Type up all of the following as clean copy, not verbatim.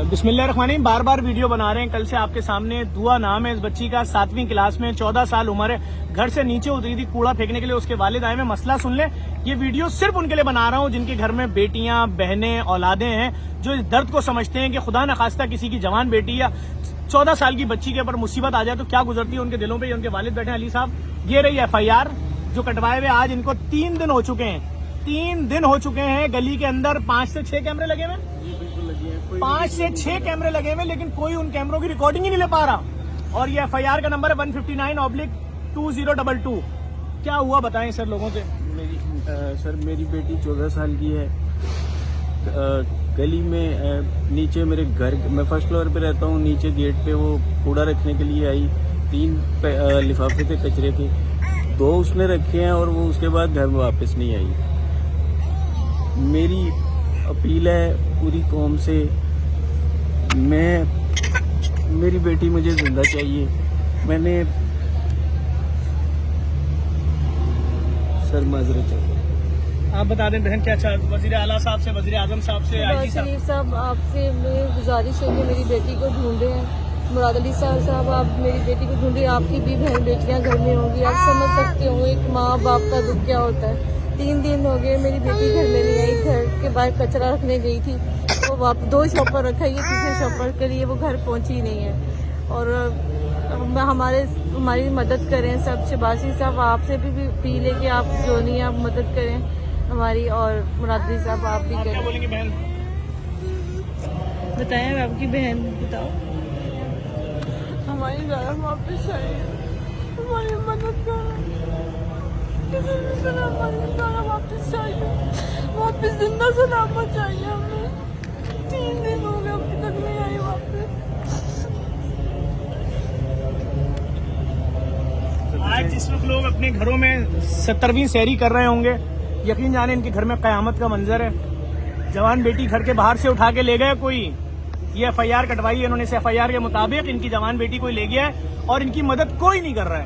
बिस्मिल्लाहिर्रहमानिर्रहीम। बार बार वीडियो बना रहे हैं। कल से आपके सामने दुआ नाम है इस बच्ची का, 7वीं क्लास में, 14 साल उम्र है। घर से नीचे उतरी थी कूड़ा फेंकने के लिए, उसके वालिद आए हुए। मसला सुन ले, ये वीडियो सिर्फ उनके लिए बना रहा हूँ जिनके घर में बेटियां, बहनें, औलादे हैं, जो इस दर्द को समझते हैं कि खुदा न खास्ता किसी की जवान बेटी या 14 साल की बच्ची के ऊपर मुसीबत आ जाए तो क्या गुजरती है उनके दिलों पे। उनके वालिद बैठे अली साहब, ये रही FIR जो कटवाए हुए। आज इनको 3 दिन हो चुके हैं, 3 दिन हो चुके हैं। गली के अंदर 5 से 6 कैमरे लगे हुए, 5 से 6 कैमरे लगे हुए, लेकिन कोई उन कैमरों की रिकॉर्डिंग ही नहीं ले पा रहा। और ये FIR का नंबर है 159/2022। क्या हुआ बताएं सर लोगों से। सर मेरी बेटी 14 साल की है। गली में नीचे मेरे घर, मैं फर्स्ट फ्लोर पे रहता हूँ, नीचे गेट पे वो कूड़ा रखने के लिए आई। 3 लिफाफे थे कचरे के, 2 उसने रखे हैं और वो उसके बाद घर में वापस नहीं आई। मेरी अपील है पूरी कौम से, मेरी बेटी मुझे जिंदा चाहिए। मैंने सर माजरत चाहिए। आप बता दें बहन क्या चाह, वजीर आला साहब से, वजीर आजम साहब से, IG साहब आपसे मेरी गुजारिश है कि मेरी बेटी को ढूंढे हैं। मुराद अली साहब आप मेरी बेटी को ढूंढे। आपकी भी बहन बेटियां घर में होंगी, आप समझ सकते हो एक माँ बाप का दुख क्या होता है। 3 दिन हो गए मेरी बेटी घर में नहीं आई। घर के बाहर कचरा रखने गई थी, वो वापस 2 शॉपर रखा, ये तीसरे शॉपर के लिए वो घर पहुंची नहीं है। और हमारी मदद करें सब। शबाशी साहब आपसे भी अपील है कि आप जो नहीं आप मदद करें हमारी, और मुरादी साहब आप भी करें। बोलेंगे बहन बताएं आपकी बहन, बताओ। हमारी जान वापस आई, हमारी मदद करें, किसी भी तरह हमारी जान वापस चाहिए, वापस जिंदा सलामत चाहिए हमें। 3 दिन हो गए अभी तक नहीं आई वापस। आज जिस वक्त लोग अपने घरों में 70वीं सहरी कर रहे होंगे, यकीन जाने इनके घर में कयामत का मंजर है। जवान बेटी घर के बाहर से उठा के ले गए कोई। ये FIR कटवाई है इन्होंने, इस FIR के मुताबिक इनकी जवान बेटी कोई ले गया है और इनकी मदद कोई नहीं कर रहा है।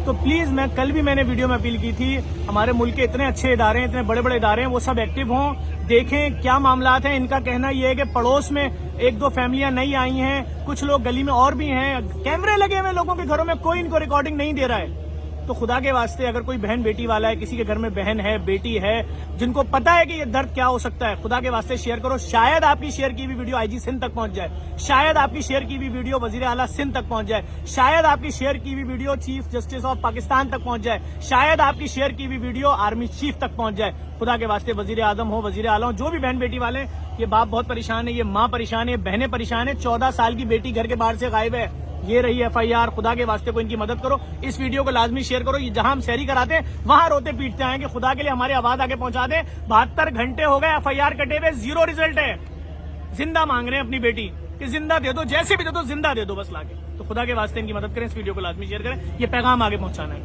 तो प्लीज, कल भी मैंने वीडियो में अपील की थी, हमारे मुल्क के इतने अच्छे इदारे हैं, इतने बड़े बड़े इदारे हैं, वो सब एक्टिव हों, देखें क्या मामला है। इनका कहना यह है कि पड़ोस में 1-2 फैमिलियां नई आई हैं, कुछ लोग गली में और भी हैं, कैमरे लगे हुए लोगों के घरों में, कोई इनको रिकॉर्डिंग नहीं दे रहा है। तो खुदा के वास्ते अगर कोई बहन बेटी वाला है, किसी के घर में बहन है, बेटी है, जिनको पता है कि ये दर्द क्या हो सकता है, खुदा के वास्ते शेयर करो। शायद आपकी शेयर की हुई वीडियो IG सिंध तक पहुंच जाए, शायद आपकी शेयर की हुई वीडियो वजीर आला सिंध तक पहुंच जाए, शायद आपकी शेयर की हुई video chief justice of Pakistan तक पहुंच जाए, शायद आपकी शेयर की हुई वीडियो आर्मी चीफ तक पहुंच जाए। खुदा के वास्ते वजीर आजम हो, वजीर आला हो, जो भी बहन बेटी वाले, ये बाप बहुत परेशान है, ये माँ परेशान है, बहनें परेशान है। 14 साल की बेटी घर के बाहर से गायब है। ये रही FIR। खुदा के वास्ते को इनकी मदद करो। इस वीडियो को लाजमी शेयर करो। ये जहां हम सहरी कराते हैं वहां रोते पीटते हैं कि खुदा के लिए हमारी आवाज आगे पहुंचा दे। 72 घंटे हो गए FIR कटे हुए, 0 रिजल्ट है। जिंदा मांग रहे हैं अपनी बेटी कि जिंदा दे दो, जैसे भी दे दो, जिंदा दे दो बस लाके। तो खुदा के वास्ते इनकी मदद करें, इस वीडियो को लाजमी शेयर करें, ये पैगाम आगे पहुंचाना है।